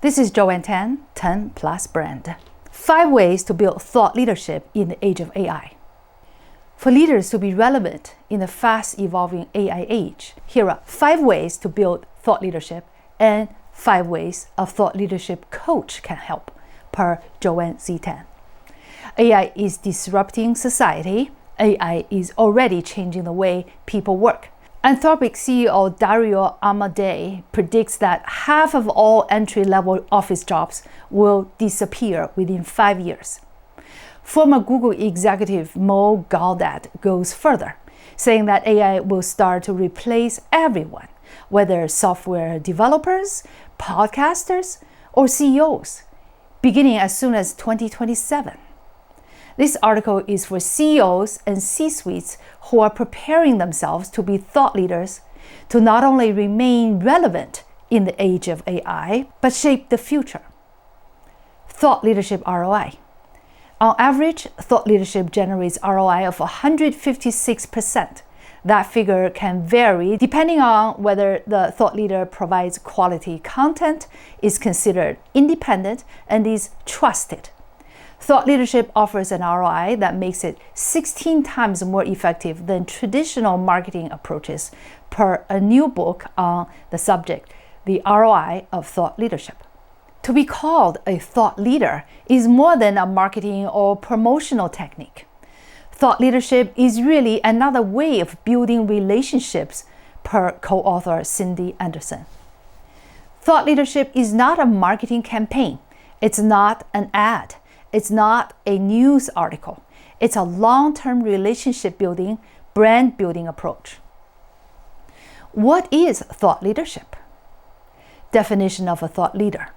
This is Joanne Tan, 10 Plus Brand. 5 ways to build thought leadership in the age of AI. For leaders to be relevant in the fast-evolving AI age, here are 5 ways to build thought leadership and 5 ways a thought leadership coach can help, per Joanne Z Tan. AI is disrupting society. AI is already changing the way people work. Anthropic CEO Dario Amodei predicts that half of all entry-level office jobs will disappear within 5 years. Former Google executive Mo Gaudat goes further, saying that AI will start to replace everyone, whether software developers, podcasters, or CEOs, beginning as soon as 2027. This article is for CEOs and C-suites who are preparing themselves to be thought leaders to not only remain relevant in the age of AI, but shape the future. Thought leadership ROI. On average, thought leadership generates ROI of 156%. That figure can vary depending on whether the thought leader provides quality content, is considered independent, and is trusted. Thought leadership offers an ROI that makes it 16 times more effective than traditional marketing approaches, per a new book on the subject, The ROI of Thought Leadership. To be called a thought leader is more than a marketing or promotional technique. Thought leadership is really another way of building relationships, per co-author Cindy Anderson. Thought leadership is not a marketing campaign. It's not an ad. It's not a news article. It's a long-term relationship building, brand building approach. What is thought leadership? Definition of a thought leader.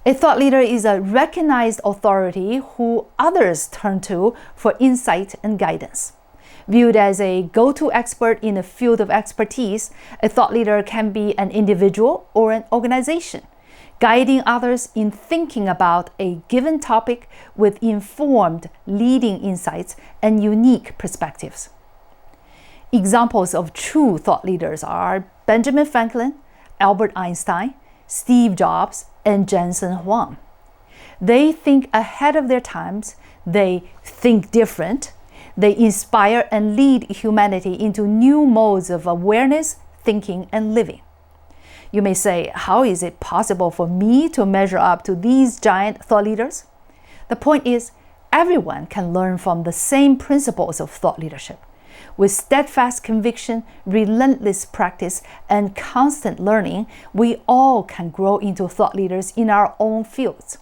A thought leader is a recognized authority who others turn to for insight and guidance. Viewed as a go-to expert in a field of expertise, a thought leader can be an individual or an organization, guiding others in thinking about a given topic with informed, leading insights and unique perspectives. Examples of true thought leaders are Benjamin Franklin, Albert Einstein, Steve Jobs, and Jensen Huang. They think ahead of their times, they think different, they inspire and lead humanity into new modes of awareness, thinking, and living. You may say, how is it possible for me to measure up to these giant thought leaders? The point is, everyone can learn from the same principles of thought leadership. With steadfast conviction, relentless practice, and constant learning, we all can grow into thought leaders in our own fields.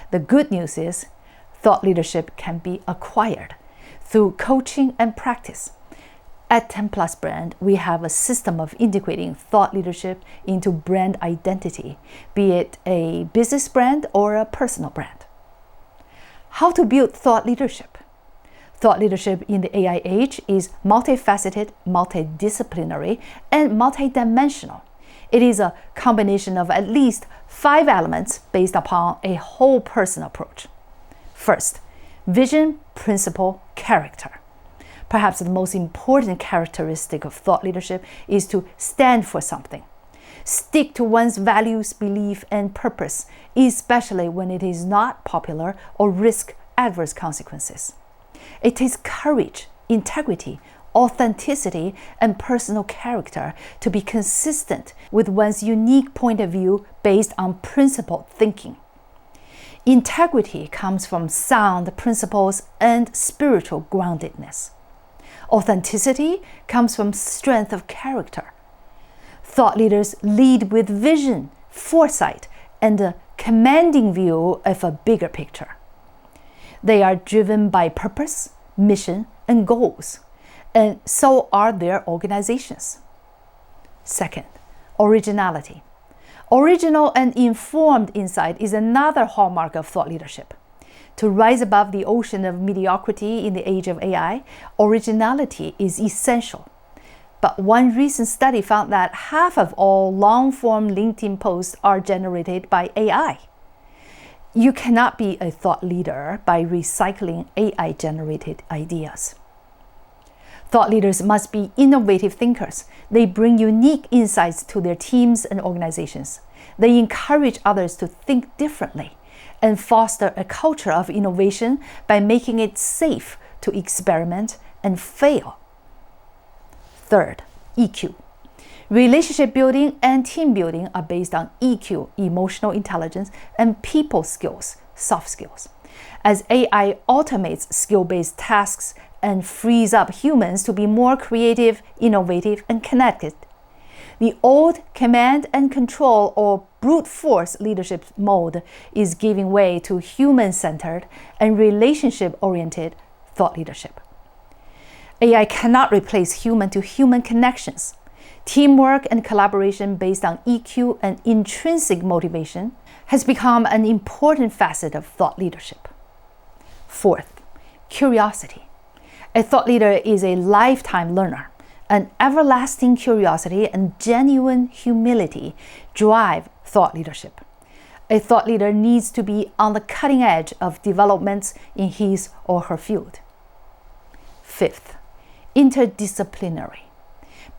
The good news is, thought leadership can be acquired through coaching and practice. At 10 Plus Brand, we have a system of integrating thought leadership into brand identity, be it a business brand or a personal brand. How to build thought leadership? Thought leadership in the AI age is multifaceted, multidisciplinary, and multidimensional. It is a combination of at least 5 elements based upon a whole person approach. First, vision, principle, character. Perhaps the most important characteristic of thought leadership is to stand for something. Stick to one's values, belief, and purpose, especially when it is not popular or risks adverse consequences. It takes courage, integrity, authenticity, and personal character to be consistent with one's unique point of view based on principled thinking. Integrity comes from sound principles and spiritual groundedness. Authenticity comes from strength of character. Thought leaders lead with vision, foresight, and a commanding view of a bigger picture. They are driven by purpose, mission, and goals, and so are their organizations. Second, originality. Original and informed insight is another hallmark of thought leadership. To rise above the ocean of mediocrity in the age of AI, originality is essential. But one recent study found that half of all long-form LinkedIn posts are generated by AI. You cannot be a thought leader by recycling AI-generated ideas. Thought leaders must be innovative thinkers. They bring unique insights to their teams and organizations. They encourage others to think differently and foster a culture of innovation by making it safe to experiment and fail. Third, EQ. Relationship building and team building are based on EQ, emotional intelligence, and people skills, soft skills. As AI automates skill-based tasks and frees up humans to be more creative, innovative, and connected, the old command and control or brute force leadership mode is giving way to human-centered and relationship-oriented thought leadership. AI cannot replace human-to-human connections. Teamwork and collaboration based on EQ and intrinsic motivation has become an important facet of thought leadership. Fourth, curiosity. A thought leader is a lifetime learner. An everlasting curiosity and genuine humility drive thought leadership. A thought leader needs to be on the cutting edge of developments in his or her field. Fifth, interdisciplinary.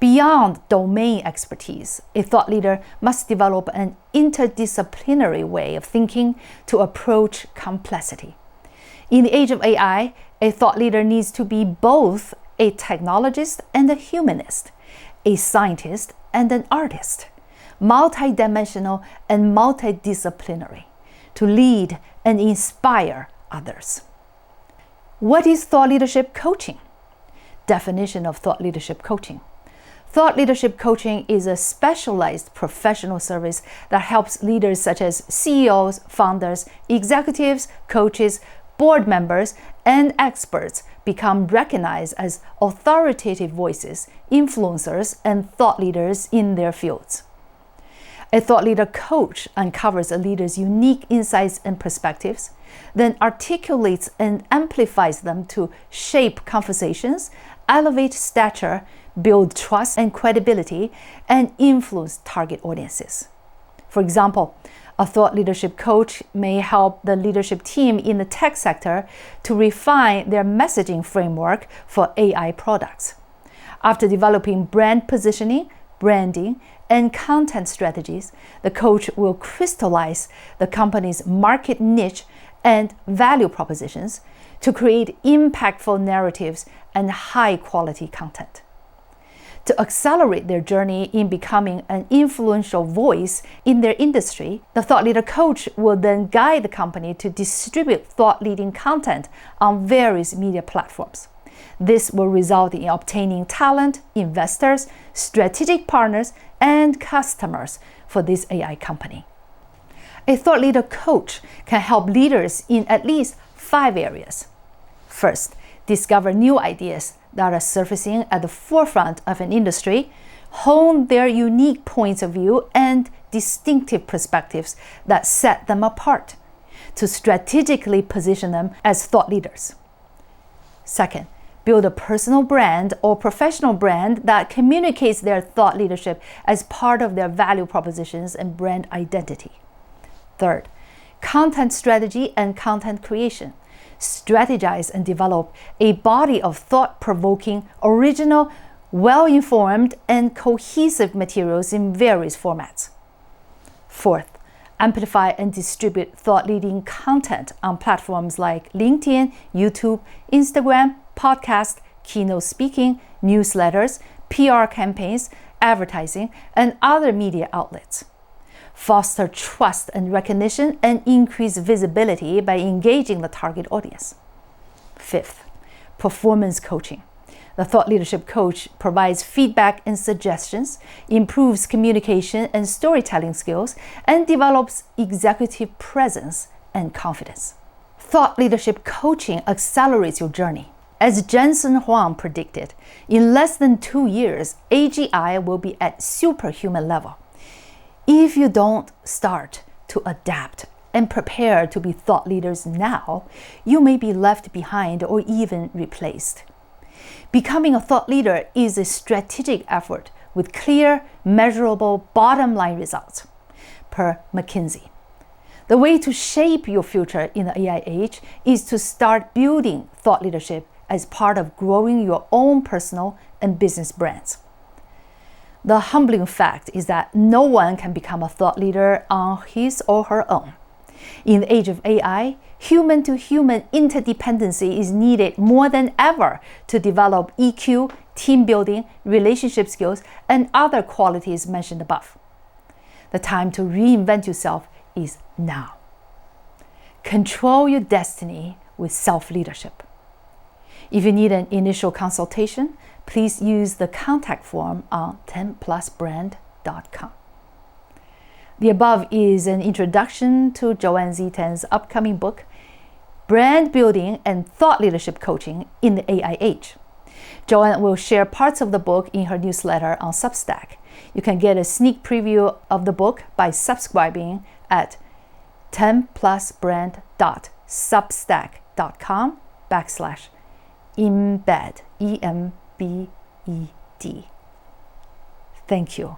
Beyond domain expertise, a thought leader must develop an interdisciplinary way of thinking to approach complexity. In the age of AI, a thought leader needs to be both a technologist and a humanist, a scientist and an artist, multidimensional and multidisciplinary, to lead and inspire others. What is thought leadership coaching? Definition of thought leadership coaching. Thought leadership coaching is a specialized professional service that helps leaders such as CEOs, founders, executives, coaches, board members, and experts become recognized as authoritative voices, influencers, and thought leaders in their fields. A thought leader coach uncovers a leader's unique insights and perspectives, then articulates and amplifies them to shape conversations, elevate stature, build trust and credibility, and influence target audiences. For example, a thought leadership coach may help the leadership team in the tech sector to refine their messaging framework for AI products. After developing brand positioning, branding, and content strategies, the coach will crystallize the company's market niche and value propositions to create impactful narratives and high-quality content. To accelerate their journey in becoming an influential voice in their industry, the thought leader coach will then guide the company to distribute thought-leading content on various media platforms. This will result in obtaining talent, investors, strategic partners, and customers for this AI company. A thought leader coach can help leaders in at least 5 areas. First, discover new ideas that are surfacing at the forefront of an industry, hone their unique points of view and distinctive perspectives that set them apart, to strategically position them as thought leaders. Second, build a personal brand or professional brand that communicates their thought leadership as part of their value propositions and brand identity. Third, content strategy and content creation. Strategize and develop a body of thought-provoking, original, well-informed, and cohesive materials in various formats. Fourth, amplify and distribute thought-leading content on platforms like LinkedIn, YouTube, Instagram, podcast, keynote speaking, newsletters, PR campaigns, advertising, and other media outlets. Foster trust and recognition and increase visibility by engaging the target audience. Fifth, performance coaching. The thought leadership coach provides feedback and suggestions, improves communication and storytelling skills, and develops executive presence and confidence. Thought leadership coaching accelerates your journey. As Jensen Huang predicted, in less than 2 years, AGI will be at superhuman level. If you don't start to adapt and prepare to be thought leaders now, you may be left behind or even replaced. Becoming a thought leader is a strategic effort with clear, measurable bottom-line results, per McKinsey. The way to shape your future in the AI age is to start building thought leadership as part of growing your own personal and business brands. The humbling fact is that no one can become a thought leader on his or her own. In the age of AI, human-to-human interdependency is needed more than ever to develop EQ, team building, relationship skills, and other qualities mentioned above. The time to reinvent yourself is now. Control your destiny with self-leadership. If you need an initial consultation, please use the contact form on 10plusbrand.com. The above is an introduction to Joanne Z Tan's upcoming book, Brand Building and Thought Leadership Coaching in the AI Age. Joanne will share parts of the book in her newsletter on Substack. You can get a sneak preview of the book by subscribing at 10plusbrand.substack.com/embed, EMBED. Thank you.